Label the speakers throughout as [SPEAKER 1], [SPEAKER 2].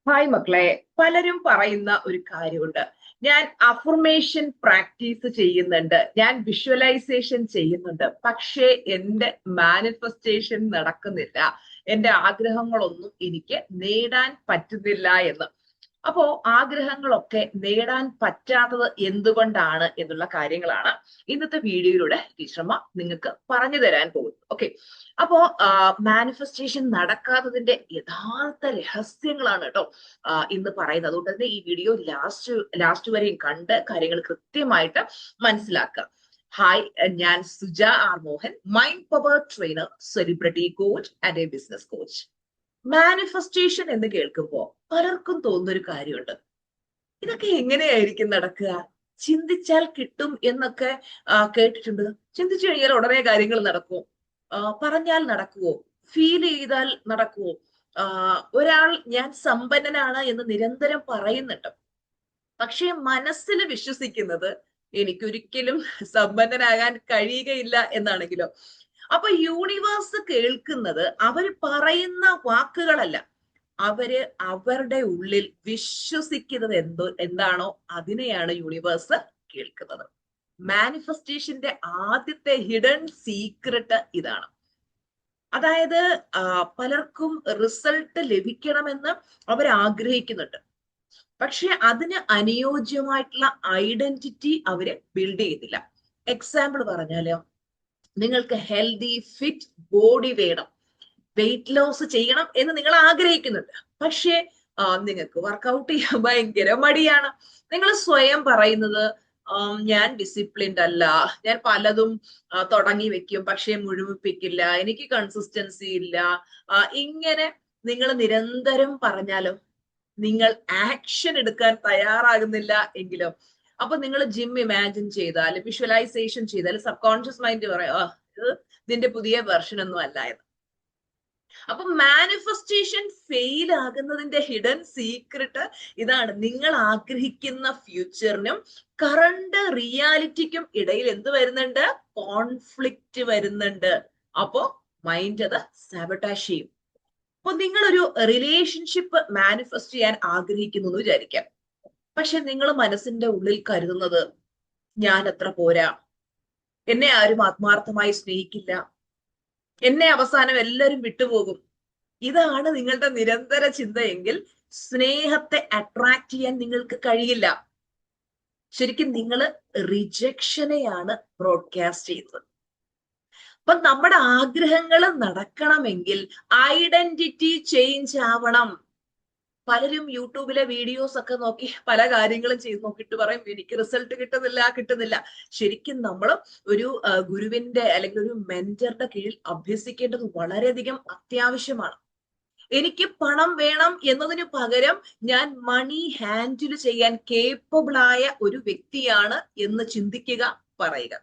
[SPEAKER 1] Hi മക്കളെ, പലരും പറയുന്ന ഒരു കാര്യമുണ്ട്. ഞാൻ അഫർമേഷൻ പ്രാക്ടീസ് ചെയ്യുന്നുണ്ട്, ഞാൻ വിഷ്വലൈസേഷൻ ചെയ്യുന്നുണ്ട്, പക്ഷേ എന്റെ മാനിഫെസ്റ്റേഷൻ നടക്കുന്നില്ല, എന്റെ ആഗ്രഹങ്ങളൊന്നും എനിക്ക് നേടാൻ പറ്റുന്നില്ല എന്ന്. അപ്പോ ആഗ്രഹങ്ങളൊക്കെ നേടാൻ പറ്റാത്തത് എന്തുകൊണ്ടാണ് എന്നുള്ള കാര്യങ്ങളാണ് ഇന്നത്തെ വീഡിയോയിലൂടെ ടീച്ചർമ്മ നിങ്ങൾക്ക് പറഞ്ഞു തരാൻ പോകുന്നത്. ഓക്കെ, അപ്പോ മാനിഫെസ്റ്റേഷൻ നടക്കാത്തതിന്റെ യഥാർത്ഥ രഹസ്യങ്ങളാണ് കേട്ടോ ഇന്ന് പറയുന്നത്. അതുകൊണ്ട് തന്നെ ഈ വീഡിയോ ലാസ്റ്റ് വരെയും കണ്ട് കാര്യങ്ങൾ കൃത്യമായിട്ട് മനസ്സിലാക്കുക. ഹായ്, ഞാൻ Suja R Mohan, mind power trainer, celebrity coach and a business coach. Manifestation എന്ന് കേൾക്കുമ്പോൾ പലർക്കും തോന്നുന്ന ഒരു കാര്യമുണ്ട്, ഇതൊക്കെ എങ്ങനെയായിരിക്കും നടക്കുക? ചിന്തിച്ചാൽ കിട്ടും എന്നൊക്കെ കേട്ടിട്ടുണ്ട്. ചിന്തിച്ചു കഴിഞ്ഞാൽ ഉടനെ കാര്യങ്ങൾ നടക്കുമോ? പറഞ്ഞാൽ നടക്കുവോ? ഫീൽ ചെയ്താൽ നടക്കുവോ? ഒരാൾ ഞാൻ സമ്പന്നനാണ് എന്ന് നിരന്തരം പറയുന്നുണ്ട്, പക്ഷേ മനസ്സിൽ വിശ്വസിക്കുന്നത് എനിക്കൊരിക്കലും സമ്പന്നനാകാൻ കഴിയുകയില്ല എന്നാണെങ്കിലോ? അപ്പൊ യൂണിവേഴ്സ് കേൾക്കുന്നത് അവർ പറയുന്ന വാക്കുകളല്ല, അവര് അവരുടെ ഉള്ളിൽ വിശ്വസിക്കുന്നത് എന്താണോ അതിനെയാണ് യൂണിവേഴ്സ് കേൾക്കുന്നത്. മാനിഫെസ്റ്റേഷന്റെ ആദ്യത്തെ ഹിഡൻ സീക്രട്ട് ഇതാണ്. അതായത് പലർക്കും റിസൾട്ട് ലഭിക്കണമെന്ന് അവർ ആഗ്രഹിക്കുന്നുണ്ട്, പക്ഷെ അതിന് അനുയോജ്യമായിട്ടുള്ള ഐഡന്റിറ്റി അവര് ബിൽഡ് ചെയ്യുന്നില്ല. എക്സാമ്പിൾ പറഞ്ഞാലോ, നിങ്ങൾക്ക് ഹെൽത്തി ഫിറ്റ് ബോഡി വേണം, വെയിറ്റ് ലോസ് ചെയ്യണം എന്ന് നിങ്ങൾ ആഗ്രഹിക്കുന്നുണ്ട്, പക്ഷേ നിങ്ങൾക്ക് വർക്കൗട്ട് ചെയ്യാൻ ഭയങ്കര മടിയാണ്. നിങ്ങൾ സ്വയം പറയുന്നത് ഞാൻ ഡിസിപ്ലിൻഡ് അല്ല, ഞാൻ പലതും തുടങ്ങി വെക്കും പക്ഷെ മുഴുമിപ്പിക്കില്ല, എനിക്ക് കൺസിസ്റ്റൻസി ഇല്ല. ഇങ്ങനെ നിങ്ങൾ നിരന്തരം പറഞ്ഞാലോ, നിങ്ങൾ ആക്ഷൻ എടുക്കാൻ തയ്യാറാകുന്നില്ല എങ്കിലോ? അപ്പൊ നിങ്ങൾ ജിം ഇമാജിൻ ചെയ്താൽ, വിഷ്വലൈസേഷൻ ചെയ്താൽ സബ് കോൺഷ്യസ് മൈൻഡ് പറയാം, ഇത് ഇതിന്റെ പുതിയ വെർഷൻ ഒന്നും അല്ല എന്ന്. അപ്പൊ മാനിഫെസ്റ്റേഷൻ ഫെയിൽ ആകുന്നതിന്റെ ഹിഡൻ സീക്രട്ട് ഇതാണ്. നിങ്ങൾ ആഗ്രഹിക്കുന്ന ഫ്യൂച്ചറിനും കറണ്ട് റിയാലിറ്റിക്കും ഇടയിൽ എന്ത് വരുന്നുണ്ട്? കോൺഫ്ലിക്റ്റ് വരുന്നുണ്ട്. അപ്പോ മൈൻഡ് അത് സാബോട്ടാജ് ചെയ്യും. അപ്പൊ നിങ്ങളൊരു റിലേഷൻഷിപ്പ് മാനിഫെസ്റ്റ് ചെയ്യാൻ ആഗ്രഹിക്കുന്നു എന്ന് വിചാരിക്കാം, പക്ഷെ നിങ്ങൾ മനസ്സിന്റെ ഉള്ളിൽ കരുതുന്നത് ഞാൻ അത്ര പോരാ, എന്നെ ആരും ആത്മാർത്ഥമായി സ്നേഹിക്കില്ല, എന്നെ അവസാനം എല്ലാവരും വിട്ടുപോകും. ഇതാണ് നിങ്ങളുടെ നിരന്തര ചിന്തയെങ്കിൽ സ്നേഹത്തെ അട്രാക്ട് ചെയ്യാൻ നിങ്ങൾക്ക് കഴിയില്ല. ശരിക്കും നിങ്ങൾ റിജക്ഷനെയാണ് ബ്രോഡ്കാസ്റ്റ് ചെയ്യുന്നത്. അപ്പൊ നമ്മുടെ ആഗ്രഹങ്ങൾ നടക്കണമെങ്കിൽ ഐഡന്റിറ്റി ചേഞ്ച് ആവണം. പലരും യൂട്യൂബിലെ വീഡിയോസ് ഒക്കെ നോക്കി പല കാര്യങ്ങളും ചെയ്ത് നോക്കിയിട്ട് പറയും എനിക്ക് റിസൾട്ട് കിട്ടുന്നില്ല. ശരിക്കും നമ്മൾ ഒരു ഗുരുവിന്റെ അല്ലെങ്കിൽ ഒരു മെന്ററുടെ കീഴിൽ അഭ്യസിക്കേണ്ടത് വളരെയധികം അത്യാവശ്യമാണ്. എനിക്ക് പണം വേണം എന്നതിന് പകരം ഞാൻ മണി ഹാൻഡിൽ ചെയ്യാൻ കേപ്പബിൾ ആയ ഒരു വ്യക്തിയാണ് എന്ന് ചിന്തിക്കുക, പറയുക.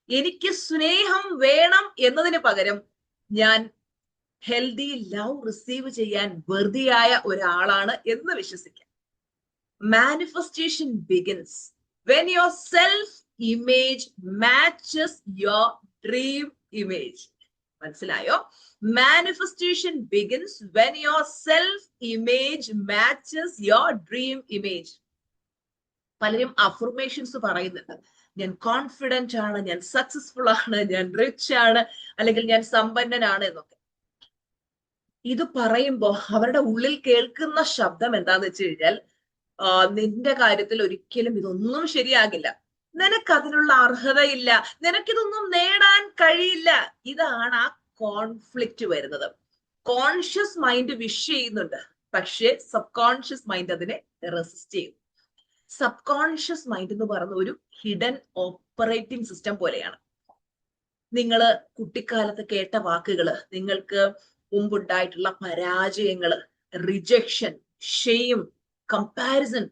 [SPEAKER 1] എനിക്ക് സ്നേഹം വേണം എന്നതിന് പകരം ഞാൻ ഹെൽത്തി ലവ് റിസീവ് ചെയ്യാൻ വെറുതെയായ ഒരാളാണ് എന്ന് വിശ്വസിക്കാം. Manifestation begins when your self image matches your dream image. മനസ്സിലായോ? Manifestation begins when your self image matches your dream image. പലരും അഫർമേഷൻസ് പറയുന്നുണ്ട്, ഞാൻ കോൺഫിഡന്റ് ആണ്, ഞാൻ സക്സസ്ഫുൾ ആണ്, ഞാൻ റിച്ച് ആണ്, അല്ലെങ്കിൽ ഞാൻ സമ്പന്നനാണ് എന്നൊക്കെ. ഇത് പറയുമ്പോ അവരുടെ ഉള്ളിൽ കേൾക്കുന്ന ശബ്ദം എന്താന്ന് വെച്ച് കഴിഞ്ഞാൽ, നിന്റെ കാര്യത്തിൽ ഒരിക്കലും ഇതൊന്നും ശരിയാകില്ല, നിനക്ക് അതിനുള്ള അർഹതയില്ല, നിനക്കിതൊന്നും നേടാൻ കഴിയില്ല. ഇതാണ് ആ കോൺഫ്ലിക്റ്റ് വരുന്നത്. കോൺഷ്യസ് മൈൻഡ് വിഷ് ചെയ്യുന്നുണ്ട്, പക്ഷേ സബ് കോൺഷ്യസ് മൈൻഡ് അതിനെ റെസിസ്റ്റ് ചെയ്യും. സബ് കോൺഷ്യസ് മൈൻഡ് എന്ന് പറയുന്ന ഒരു ഹിഡൻ ഓപ്പറേറ്റിംഗ് സിസ്റ്റം പോലെയാണ്. നിങ്ങൾ കുട്ടിക്കാലത്ത് കേട്ട വാക്കുകള്, നിങ്ങൾക്ക് മുമ്പുണ്ടായിട്ടുള്ള പരാജയങ്ങള്, റിജക്ഷൻ, ഷെയിം, കമ്പാരിസൺ,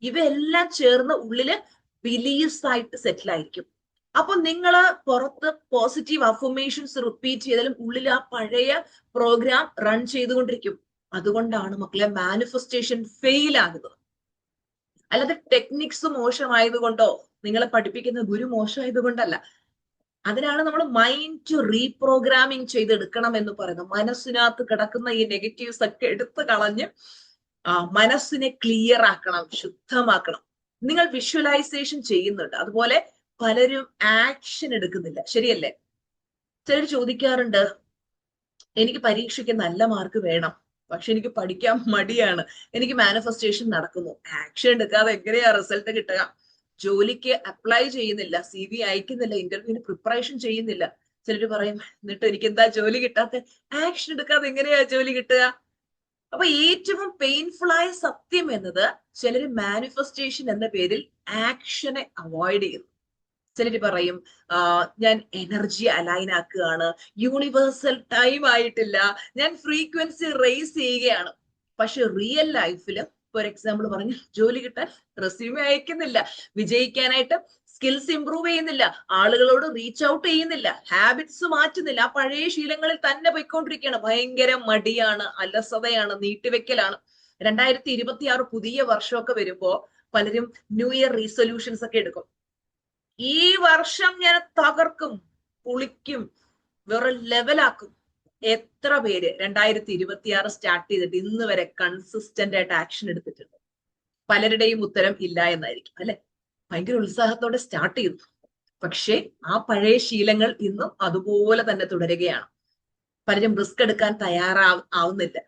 [SPEAKER 1] ഇവയെല്ലാം ചേർന്ന് ഉള്ളില് ബിലീഫ്സ് ആയിട്ട് സെറ്റിൽ ആയിരിക്കും. അപ്പൊ നിങ്ങൾ പുറത്ത് പോസിറ്റീവ് അഫർമേഷൻസ് റിപ്പീറ്റ് ചെയ്താലും ഉള്ളിൽ ആ പഴയ പ്രോഗ്രാം റൺ ചെയ്തുകൊണ്ടിരിക്കും. അതുകൊണ്ടാണ് മക്കളെ മാനിഫെസ്റ്റേഷൻ ഫെയിൽ ആകുന്നത്. അല്ലാതെ ടെക്നിക്സ് മോശമായതുകൊണ്ടോ നിങ്ങളെ പഠിപ്പിക്കുന്ന ഗുരു മോശമായതുകൊണ്ടല്ല. അതിനാണ് നമ്മൾ മൈൻഡ് ടു റീപ്രോഗ്രാമിങ് ചെയ്തെടുക്കണം എന്ന് പറയുന്നത്. മനസ്സിനകത്ത് കിടക്കുന്ന ഈ നെഗറ്റീവ്സ് ഒക്കെ എടുത്തു കളഞ്ഞ് മനസ്സിനെ ക്ലിയർ ആക്കണം, ശുദ്ധമാക്കണം. നിങ്ങൾ വിഷ്വലൈസേഷൻ ചെയ്യുന്നുണ്ട്, അതുപോലെ പലരും ആക്ഷൻ എടുക്കുന്നില്ല, ശരിയല്ലേ? ചിലർ ചോദിക്കാറുണ്ട്, എനിക്ക് പരീക്ഷയ്ക്ക് നല്ല മാർക്ക് വേണം, പക്ഷെ എനിക്ക് പഠിക്കാൻ മടിയാണ്, എനിക്ക് മാനിഫെസ്റ്റേഷൻ നടക്കുന്നു. ആക്ഷൻ എടുക്കാതെ എങ്ങനെയാ റിസൾട്ട് കിട്ടുക? ജോലിക്ക് അപ്ലൈ ചെയ്യുന്നില്ല, CV അയക്കുന്നില്ല, ഇന്റർവ്യൂവിന് പ്രിപ്പറേഷൻ ചെയ്യുന്നില്ല. ചിലർ പറയും, എന്നിട്ട് എനിക്ക് എന്താ ജോലി കിട്ടാത്ത? ആക്ഷൻ എടുക്കാതെ എങ്ങനെയാ ജോലി കിട്ടുക? അപ്പൊ ഏറ്റവും പെയിൻഫുൾ ആയ സത്യം എന്നത്, ചിലര് മാനിഫെസ്റ്റേഷൻ എന്ന പേരിൽ ആക്ഷനെ അവോയ്ഡ് ചെയ്യുന്നു. ചിലര് പറയും, ഞാൻ എനർജി അലൈൻ ആക്കുകയാണ്, യൂണിവേഴ്സൽ ടൈം ആയിട്ടില്ല, ഞാൻ ഫ്രീക്വൻസി റേസ് ചെയ്യുകയാണ്. പക്ഷെ റിയൽ ലൈഫിൽ, ഫോർ എക്സാമ്പിൾ പറഞ്ഞു, ജോലി കിട്ടാൻ റെസ്യൂമെ അയക്കുന്നില്ല, വിജയിക്കാനായിട്ട് സ്കിൽസ് ഇംപ്രൂവ് ചെയ്യുന്നില്ല, ആളുകളോട് റീച്ച് ഔട്ട് ചെയ്യുന്നില്ല, ഹാബിറ്റ്സ് മാറ്റുന്നില്ല, ആ പഴയ ശീലങ്ങളിൽ തന്നെ പോയിക്കൊണ്ടിരിക്കുകയാണ്. ഭയങ്കര മടിയാണ്, അലസതയാണ്, നീട്ടിവെക്കലാണ്. 2026 പുതിയ വർഷമൊക്കെ വരുമ്പോ പലരും ന്യൂ ഇയർ റീസൊല്യൂഷൻസ് ഒക്കെ എടുക്കും. ഈ വർഷം ഞാൻ തകർക്കും, പൊളിക്കും, വേറെ ലെവലാക്കും. എത്ര പേര് 2026 സ്റ്റാർട്ട് ചെയ്തിട്ട് ഇന്ന് വരെ കൺസിസ്റ്റന്റ് ആയിട്ട് ആക്ഷൻ എടുത്തിട്ടുണ്ട്? പലരുടെയും ഉത്തരം ഇല്ല എന്നായിരിക്കും, അല്ലെ? ഭയങ്കര ഉത്സാഹത്തോടെ സ്റ്റാർട്ട് ചെയ്തു, പക്ഷേ ആ പഴയ ശീലങ്ങൾ ഇന്നും അതുപോലെ തന്നെ തുടരുകയാണ്. പലരും റിസ്ക് എടുക്കാൻ തയ്യാറാവുന്നില്ല.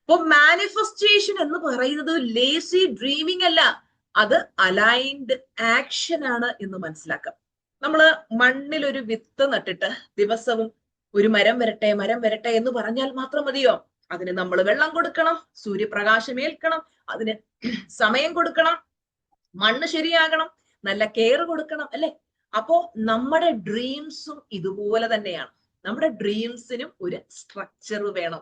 [SPEAKER 1] അപ്പൊ മാനിഫെസ്റ്റേഷൻ എന്ന് പറയുന്നത് ലേസി ഡ്രീമിംഗ് അല്ല, അത് അലൈൻഡ് ആക്ഷൻ ആണ് എന്ന് മനസ്സിലാക്കാം. നമ്മള് മണ്ണിൽ ഒരു വിത്ത് നട്ടിട്ട് ദിവസവും ഒരു മരം വരട്ടെ, മരം വരട്ടെ എന്ന് പറഞ്ഞാൽ മാത്രം മതിയോ? അതിന് നമ്മൾ വെള്ളം കൊടുക്കണം, സൂര്യപ്രകാശം ഏൽക്കണം, അതിന് സമയം കൊടുക്കണം, മണ്ണ് ശരിയാകണം, നല്ല കെയർ കൊടുക്കണം, അല്ലെ? അപ്പോ നമ്മുടെ ഡ്രീംസും ഇതുപോലെ തന്നെയാണ്. നമ്മുടെ ഡ്രീംസിനും ഒരു സ്ട്രക്ചർ വേണം.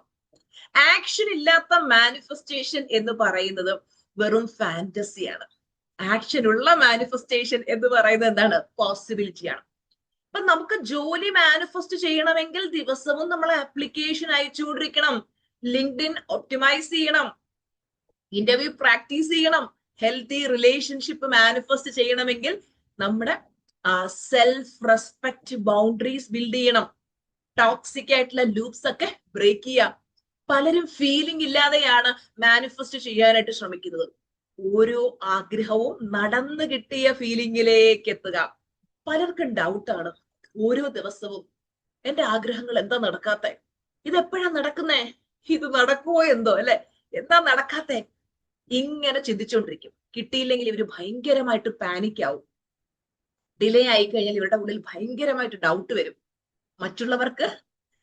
[SPEAKER 1] ആക്ഷൻ ഇല്ലാത്ത മാനിഫെസ്റ്റേഷൻ എന്ന് പറയുന്നത് വെറും ഫാന്റസിയാണ്. ആക്ഷൻ ഉള്ള മാനിഫെസ്റ്റേഷൻ എന്ന് പറയുന്നത് എന്താണ്? പോസിബിലിറ്റിയാണ്. അപ്പൊ നമുക്ക് ജോലി മാനിഫെസ്റ്റ് ചെയ്യണമെങ്കിൽ ദിവസവും നമ്മൾ ആപ്ലിക്കേഷൻ അയച്ചുകൊണ്ടിരിക്കണം, ലിങ്ക്ഡിൻ ഒപ്റ്റിമൈസ് ചെയ്യണം, ഇന്റർവ്യൂ പ്രാക്ടീസ് ചെയ്യണം. ഹെൽത്തി റിലേഷൻഷിപ്പ് മാനിഫെസ്റ്റ് ചെയ്യണമെങ്കിൽ നമ്മുടെ സെൽഫ് റെസ്പെക്ട് ബൗണ്ടറീസ് ബിൽഡ് ചെയ്യണം. ടോക്സിക് ആയിട്ടുള്ള ലൂപ്സ് ഒക്കെ ബ്രേക്ക് ചെയ്യാം. പലരും ഫീലിംഗ് ഇല്ലാതെയാണ് മാനിഫെസ്റ്റ് ചെയ്യാനായിട്ട് ശ്രമിക്കുന്നത്. ഓരോ ആഗ്രഹവും നടന്നു കിട്ടിയ ഫീലിംഗിലേക്ക് എത്തുക. പലർക്കും ഡൗട്ടാണ്, ഓരോ ദിവസവും എന്റെ ആഗ്രഹങ്ങൾ എന്താ നടക്കാത്തെ? ഇതെപ്പോഴാ നടക്കുന്നേ? ഇത് നടക്കുമോ എന്തോ, അല്ലെ? എന്താ നടക്കാത്തെ? ഇങ്ങനെ ചിന്തിച്ചുകൊണ്ടിരിക്കും. കിട്ടിയില്ലെങ്കിൽ ഇവര് ഭയങ്കരമായിട്ട് പാനിക് ആവും. ഡിലേ ആയി കഴിഞ്ഞാൽ ഇവരുടെ ഉള്ളിൽ ഭയങ്കരമായിട്ട് ഡൗട്ട് വരും. മറ്റുള്ളവർക്ക്,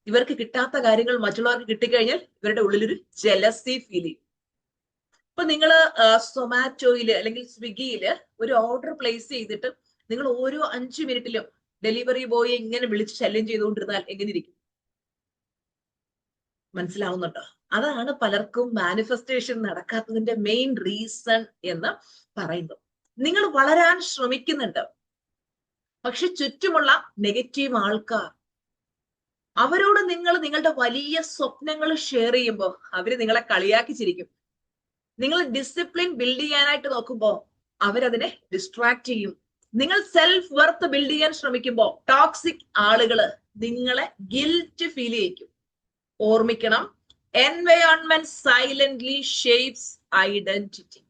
[SPEAKER 1] ഇവർക്ക് കിട്ടാത്ത കാര്യങ്ങൾ മറ്റുള്ളവർക്ക് കിട്ടിക്കഴിഞ്ഞാൽ ഇവരുടെ ഉള്ളിലൊരു ജലസി ഫീൽ ചെയ്യും. ഇപ്പൊ നിങ്ങൾ സൊമാറ്റോയില് അല്ലെങ്കിൽ സ്വിഗ്ഗിയില് ഒരു ഓർഡർ പ്ലേസ് ചെയ്തിട്ട് നിങ്ങൾ ഓരോ 5 മിനിറ്റിലും ഡെലിവറി ബോയെ ഇങ്ങനെ വിളിച്ച് ശല്യം ചെയ്തുകൊണ്ടിരുന്നാൽ എങ്ങനെ ഇരിക്കും? മനസ്സിലാവുന്നുണ്ടോ? അതാണ് പലർക്കും മാനിഫെസ്റ്റേഷൻ നടക്കാത്തതിന്റെ മെയിൻ റീസൺ എന്ന് പറയുന്നത്. നിങ്ങൾ വളരാൻ ശ്രമിക്കുന്നുണ്ട്, പക്ഷെ ചുറ്റുമുള്ള നെഗറ്റീവ് ആൾക്കാർ, അവരോട് നിങ്ങൾ നിങ്ങളുടെ വലിയ സ്വപ്നങ്ങൾ ഷെയർ ചെയ്യുമ്പോൾ അവര് നിങ്ങളെ കളിയാക്കി ചിരിക്കും. നിങ്ങൾ ഡിസിപ്ലിൻ ബിൽഡ് ചെയ്യാനായിട്ട് നോക്കുമ്പോൾ അവരതിനെ ഡിസ്ട്രാക്ട് ചെയ്യും. നിങ്ങൾ സെൽഫ് വർത്ത് ബിൽഡ് ചെയ്യാൻ ശ്രമിക്കുമ്പോൾ ടോക്സിക് ആളുകള് നിങ്ങളെ ഗിൽറ്റ് ഫീൽ ചെയ്യിക്കും. ഓർമ്മിക്കണം, എൻവയോൺമെന്റ് സൈലന്റ്ലി ഷേപ്സ് ഐഡന്റിറ്റി.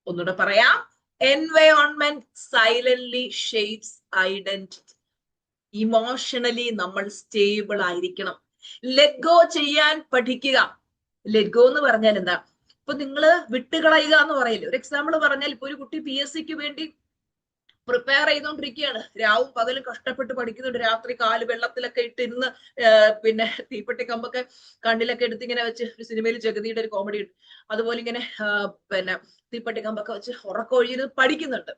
[SPEAKER 1] ഒന്നുകൂടെ പറയാം, environment silently shapes identity. Emotionally നമ്മൾ സ്റ്റേബിൾ ആയിരിക്കണം. ലെറ്റ് ഗോ ചെയ്യാൻ പഠിക്കുക. ലെറ്റ് ഗോ എന്ന് പറഞ്ഞാൽ എന്താ? ഇപ്പൊ നിങ്ങള് വിട്ടുകളയുക എന്ന് പറയില്ലേ? ഒരു എക്സാമ്പിൾ പറഞ്ഞാൽ, ഇപ്പൊ ഒരു കുട്ടി PSCക്ക് വേണ്ടി പ്രിപ്പയർ ചെയ്തുകൊണ്ടിരിക്കുകയാണ്, രാവും പകലും കഷ്ടപ്പെട്ട് പഠിക്കുന്നുണ്ട്, രാത്രി കാല് വെള്ളത്തിലൊക്കെ ഇട്ടിരുന്ന് പിന്നെ തീപ്പെട്ടി കമ്പൊക്കെ കണ്ണിലൊക്കെ എടുത്ത് ഇങ്ങനെ വെച്ച്, ഒരു സിനിമയിൽ ജഗതിയുടെ ഒരു കോമഡി ഉണ്ട്, അതുപോലെ ഇങ്ങനെ പിന്നെ തീപ്പെട്ടി കമ്പൊക്കെ വെച്ച് ഉറക്കമൊഴിഞ്ഞ് പഠിക്കുന്നുണ്ട്.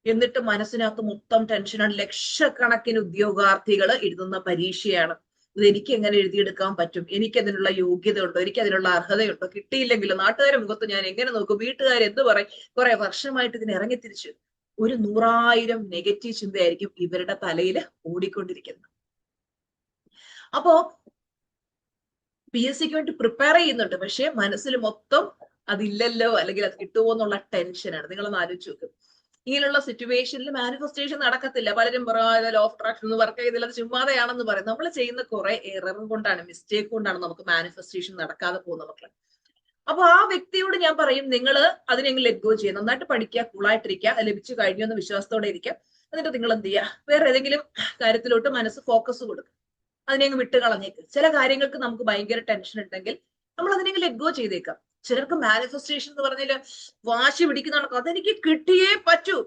[SPEAKER 1] എന്നിട്ട് മനസ്സിനകത്ത് മൊത്തം ടെൻഷനാണ്. ലക്ഷക്കണക്കിന് ഉദ്യോഗാർത്ഥികൾ എഴുതുന്ന പരീക്ഷയാണ്. ഇത് എനിക്ക് എങ്ങനെ എഴുതിയെടുക്കാൻ പറ്റും? എനിക്ക് അതിനുള്ള യോഗ്യത ഉണ്ടോ? എനിക്ക് അതിനുള്ള അർഹതയുണ്ടോ? കിട്ടിയില്ലെങ്കിലോ നാട്ടുകാരുടെ മുഖത്ത് ഞാൻ എങ്ങനെ നോക്കും? വീട്ടുകാർ എന്ത് പറയും? കുറെ വർഷമായിട്ട് ഇതിന് ഇറങ്ങിത്തിരിച്ചു. ഒരു 100,000 നെഗറ്റീവ് ചിന്തയായിരിക്കും ഇവരുടെ തലയിൽ ഓടിക്കൊണ്ടിരിക്കുന്നത്. അപ്പോ PSCക്ക് വേണ്ടി പ്രിപ്പയർ ചെയ്യുന്നുണ്ട്, പക്ഷെ മനസ്സിൽ മൊത്തം അതില്ലല്ലോ, അല്ലെങ്കിൽ അത് കിട്ടുമോ എന്നുള്ള ടെൻഷനാണ്. നിങ്ങളൊന്ന് ആലോചിച്ച് നോക്കും. ഇങ്ങനെയുള്ള സിറ്റുവേഷനിൽ മാനിഫെസ്റ്റേഷൻ നടക്കത്തില്ല. പലരും പറയും ലോ ഓഫ് അട്രാക്ഷൻ ഒന്നും വർക്ക് ചെയ്തില്ല, അത് ചുമ്മാതെയാണെന്ന് പറയും. നമ്മൾ ചെയ്യുന്ന കുറെ എറർ കൊണ്ടാണ്, മിസ്റ്റേക്ക് കൊണ്ടാണ് നമുക്ക് മാനിഫെസ്റ്റേഷൻ നടക്കാതെ പോകുന്ന മക്കളെ. അപ്പൊ ആ വ്യക്തിയോട് ഞാൻ പറയും, നിങ്ങൾ അതിനെങ്കിലും ലെറ്റ് ഗോ ചെയ്യുക, നന്നായിട്ട് പഠിക്കുക, കൂളായിട്ടിരിക്കുക, അത് ലഭിച്ചു കഴിഞ്ഞു എന്ന് വിശ്വാസത്തോടെ ഇരിക്കുക. എന്നിട്ട് നിങ്ങൾ എന്ത് ചെയ്യുക, വേറെ ഏതെങ്കിലും കാര്യത്തിലോട്ട് മനസ്സ് ഫോക്കസ് കൊടുക്കുക, അതിനെ അങ്ങ് വിട്ട് കളഞ്ഞേക്ക്. ചില കാര്യങ്ങൾക്ക് നമുക്ക് ഭയങ്കര ടെൻഷൻ ഉണ്ടെങ്കിൽ നമ്മൾ അതിനെങ്കിലും ലെറ്റ് ഗോ ചെയ്തേക്കാം. ചിലർക്ക് മാനിഫെസ്റ്റേഷൻ എന്ന് പറഞ്ഞാല് വാശി പിടിക്കുന്നതാണ്, അതെനിക്ക് കിട്ടിയേ പറ്റൂ,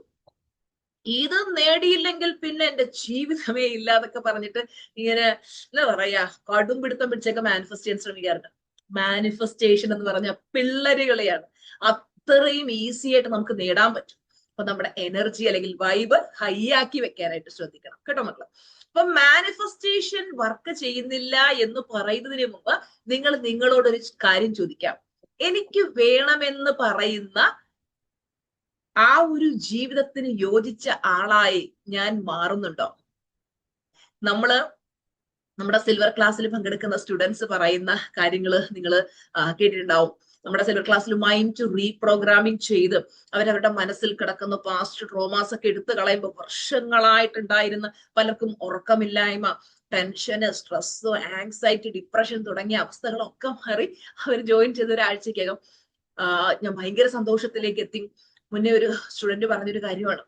[SPEAKER 1] ഇത് നേടിയില്ലെങ്കിൽ പിന്നെ എന്റെ ജീവിതമേ ഇല്ല എന്നൊക്കെ പറഞ്ഞിട്ട് ഇങ്ങനെ എന്താ പറയാ കടും പിടുത്തം പിടിച്ചൊക്കെ മാനിഫെസ്റ്റ് ചെയ്യാൻ ശ്രമിക്കാറുണ്ട്. മാനിഫെസ്റ്റേഷൻ എന്ന് പറഞ്ഞ പിള്ളേരുകളെയാണ്, അത്രയും ഈസി ആയിട്ട് നമുക്ക് നേടാൻ പറ്റും. അപ്പൊ നമ്മുടെ എനർജി അല്ലെങ്കിൽ വൈബ് ഹൈ ആക്കി വെക്കാനായിട്ട് ശ്രദ്ധിക്കണം കേട്ടോ മക്കളെ. അപ്പൊ മാനിഫെസ്റ്റേഷൻ വർക്ക് ചെയ്യുന്നില്ല എന്ന് പറയുന്നതിന് മുമ്പ് നിങ്ങൾ നിങ്ങളോടൊരു കാര്യം ചോദിക്കാം, എനിക്ക് വേണമെന്ന് പറയുന്ന ആ ഒരു ജീവിതത്തിന് യോജിച്ച ആളായി ഞാൻ മാറുന്നുണ്ടോ? നമ്മുടെ സിൽവർ ക്ലാസ്സിൽ പങ്കെടുക്കുന്ന സ്റ്റുഡൻസ് പറയുന്ന കാര്യങ്ങൾ നിങ്ങൾ കേട്ടിട്ടുണ്ടാവും. നമ്മുടെ സിൽവർ ക്ലാസ്സിൽ മൈൻഡ് ടു റീപ്രോഗ്രാമിംഗ് ചെയ്ത് അവരവരുടെ മനസ്സിൽ കിടക്കുന്ന പാസ്റ്റ് ട്രോമാസ് ഒക്കെ എടുത്തു കളയുമ്പോൾ വർഷങ്ങളായിട്ടുണ്ടായിരുന്ന പലർക്കും ഉറക്കമില്ലായ്മ, ടെൻഷന്, സ്ട്രെസ്, ആങ്സൈറ്റി, ഡിപ്രഷൻ തുടങ്ങിയ അവസ്ഥകളൊക്കെ മാറി അവർ ജോയിൻ ചെയ്ത ഒരാഴ്ചക്കകം ഞാൻ ഭയങ്കര സന്തോഷത്തിലേക്ക് എത്തി. മുന്നേ ഒരു സ്റ്റുഡന്റ് പറഞ്ഞൊരു കാര്യമാണ്,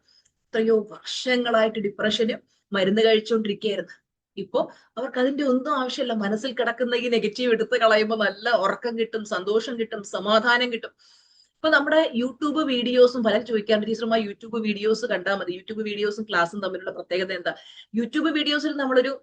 [SPEAKER 1] എത്രയോ വർഷങ്ങളായിട്ട് ഡിപ്രഷന് മരുന്ന് കഴിച്ചുകൊണ്ടിരിക്കുകയായിരുന്നു, ഇപ്പോ അവർക്ക് അതിന്റെ ഒന്നും ആവശ്യമില്ല, മനസ്സിൽ കിടക്കുന്ന ഈ നെഗറ്റീവ് എടുത്ത് കളയുമ്പോൾ നല്ല ഉറക്കം കിട്ടും, സന്തോഷം കിട്ടും, സമാധാനം കിട്ടും. ഇപ്പൊ നമ്മുടെ യൂട്യൂബ് വീഡിയോസും പലരും ചോദിക്കാറുണ്ട്, ടീച്ചർമാർ യൂട്യൂബ് വീഡിയോസ് കണ്ടാൽ മതി, യൂട്യൂബ് വീഡിയോസും ക്ലാസ്സും തമ്മിലുള്ള പ്രത്യേകത എന്താ? യൂട്യൂബ് വീഡിയോസിൽ നമ്മളൊരു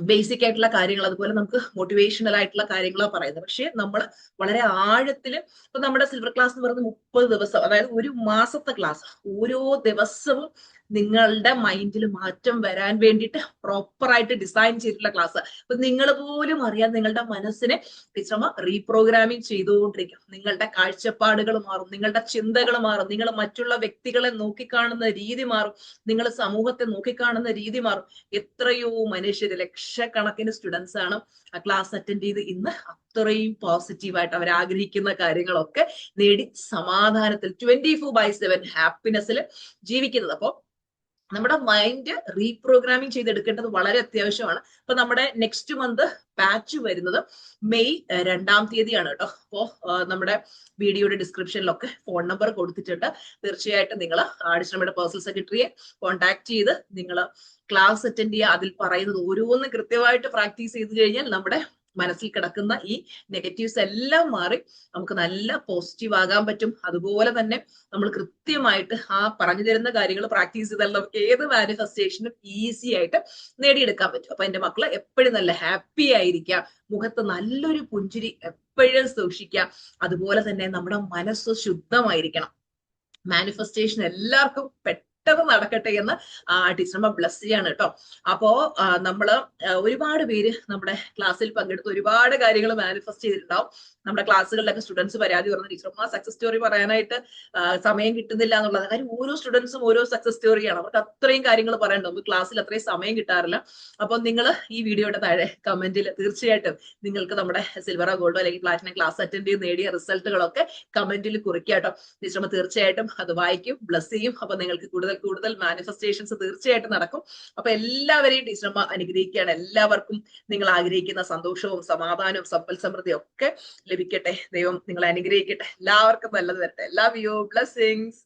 [SPEAKER 1] ബേസിക് ആയിട്ടുള്ള കാര്യങ്ങൾ, അതുപോലെ നമുക്ക് മോട്ടിവേഷണൽ ആയിട്ടുള്ള കാര്യങ്ങളാണ് പറയുന്നത്. പക്ഷെ നമ്മൾ വളരെ ആഴത്തിൽ, ഇപ്പൊ നമ്മുടെ സിൽവർ ക്ലാസ് എന്ന് പറയുന്നത് 30 ദിവസം, അതായത് ഒരു മാസത്തെ ക്ലാസ്, ഓരോ ദിവസവും നിങ്ങളുടെ മൈൻഡിൽ മാറ്റം വരാൻ വേണ്ടിയിട്ട് പ്രോപ്പറായിട്ട് ഡിസൈൻ ചെയ്തിട്ടുള്ള ക്ലാസ്. അപ്പൊ നിങ്ങൾ പോലും അറിയാൻ നിങ്ങളുടെ മനസ്സിനെ ടീച്ചർമാ റീപ്രോഗ്രാമിംഗ് ചെയ്തുകൊണ്ടിരിക്കും. നിങ്ങളുടെ കാഴ്ചപ്പാടുകൾ മാറും, നിങ്ങളുടെ ചിന്തകൾ മാറും, നിങ്ങൾ മറ്റുള്ള വ്യക്തികളെ നോക്കിക്കാണുന്ന രീതി മാറും, നിങ്ങൾ സമൂഹത്തെ നോക്കിക്കാണുന്ന രീതി മാറും. എത്രയോ മനുഷ്യർ, ലക്ഷക്കണക്കിന് സ്റ്റുഡൻസ് ആണ് ആ ക്ലാസ് അറ്റൻഡ് ചെയ്ത് ഇന്ന് അത്രയും പോസിറ്റീവായിട്ട് അവർ ആഗ്രഹിക്കുന്ന കാര്യങ്ങളൊക്കെ നേടി സമാധാനത്തിൽ 24/7 ഹാപ്പിനെസ്സിൽ ജീവിക്കുന്നത്. അപ്പൊ നമ്മുടെ മൈൻഡ് റീപ്രോഗ്രാമിംഗ് ചെയ്തെടുക്കേണ്ടത് വളരെ അത്യാവശ്യമാണ്. അപ്പൊ നമ്മുടെ നെക്സ്റ്റ് മന്ത് ബാച്ച് വരുന്നത് മെയ് 2-ാം തീയതിയാണ് കേട്ടോ. അപ്പോ നമ്മുടെ വീഡിയോയുടെ ഡിസ്ക്രിപ്ഷനിലൊക്കെ ഫോൺ നമ്പർ കൊടുത്തിട്ടുണ്ട്. തീർച്ചയായിട്ടും നിങ്ങൾ നമ്മുടെ പേഴ്സണൽ സെക്രട്ടറിയെ കോൺടാക്ട് ചെയ്ത് നിങ്ങൾ ക്ലാസ് അറ്റൻഡ് ചെയ്യുക. അതിൽ പറയുന്നത് ഓരോന്നും കൃത്യമായിട്ട് പ്രാക്ടീസ് ചെയ്ത് കഴിഞ്ഞാൽ നമ്മുടെ മനസ്സിൽ കിടക്കുന്ന ഈ നെഗറ്റീവ്സ് എല്ലാം മാറി നമുക്ക് നല്ല പോസിറ്റീവ് ആകാൻ പറ്റും. അതുപോലെ തന്നെ നമ്മൾ കൃത്യമായിട്ട് ആ പറഞ്ഞു തരുന്ന കാര്യങ്ങൾ പ്രാക്ടീസ് ചെയ്താൽ നമുക്ക് ഏത് മാനിഫെസ്റ്റേഷനും ഈസി ആയിട്ട് നേടിയെടുക്കാൻ പറ്റും. അപ്പൊ എന്റെ മക്കള് എപ്പോഴും നല്ല ഹാപ്പി ആയിരിക്കുക, മുഖത്ത് നല്ലൊരു പുഞ്ചിരി എപ്പോഴും സൂക്ഷിക്കുക. അതുപോലെ തന്നെ നമ്മുടെ മനസ്സ് ശുദ്ധമായിരിക്കണം. മാനിഫെസ്റ്റേഷൻ എല്ലാവർക്കും പെട്ടെന്ന് നടക്കട്ടെ എന്ന് ടീച്ചർമ്മ ബ്ലസ് ചെയ്യാണ് കേട്ടോ. അപ്പോ നമ്മള് ഒരുപാട് പേര് നമ്മുടെ ക്ലാസ്സിൽ പങ്കെടുത്ത് ഒരുപാട് കാര്യങ്ങൾ മാനിഫെസ്റ്റ് ചെയ്തിട്ടുണ്ടാവും. നമ്മുടെ ക്ലാസ്സുകളിലൊക്കെ സ്റ്റുഡൻസ് പരാതി പറഞ്ഞു, ടീച്ചർമ്മ സക്സസ് സ്റ്റോറി പറയാനായിട്ട് സമയം കിട്ടുന്നില്ല എന്നുള്ളത്. കാര്യം ഓരോ സ്റ്റുഡൻസും ഓരോ സക്സസ് സ്റ്റോറിയാണ്, അവർക്ക് അത്രയും കാര്യങ്ങൾ പറയണ്ട, നമുക്ക് ക്ലാസ്സിൽ അത്രയും സമയം കിട്ടാറില്ല. അപ്പൊ നിങ്ങൾ ഈ വീഡിയോയുടെ താഴെ കമന്റിൽ തീർച്ചയായിട്ടും നിങ്ങൾക്ക് നമ്മുടെ സിൽവറോ ഗോൾഡോ അല്ലെങ്കിൽ പ്ലാറ്റിനം ക്ലാസ് അറ്റൻഡ് ചെയ്ത് നേടിയ റിസൾട്ടുകളൊക്കെ കമന്റിൽ കുറിക്കുക കേട്ടോ. ടീച്ചർമ്മ തീർച്ചയായിട്ടും അത് വായിക്കും, ബ്ലസ് ചെയ്യും. അപ്പൊ നിങ്ങൾക്ക് കൂടുതൽ മാനിഫെസ്റ്റേഷൻസ് തീർച്ചയായിട്ടും നടക്കും. അപ്പൊ എല്ലാവരെയും ടീച്ചർമ്മ അനുഗ്രഹിക്കുകയാണ്. എല്ലാവർക്കും നിങ്ങൾ ആഗ്രഹിക്കുന്ന സന്തോഷവും സമാധാനവും സമ്പൽ സമൃദ്ധിയും ഒക്കെ ലഭിക്കട്ടെ. ദൈവം നിങ്ങളെ അനുഗ്രഹിക്കട്ടെ. എല്ലാവർക്കും നല്ലത് വരട്ടെ. Love you, blessings.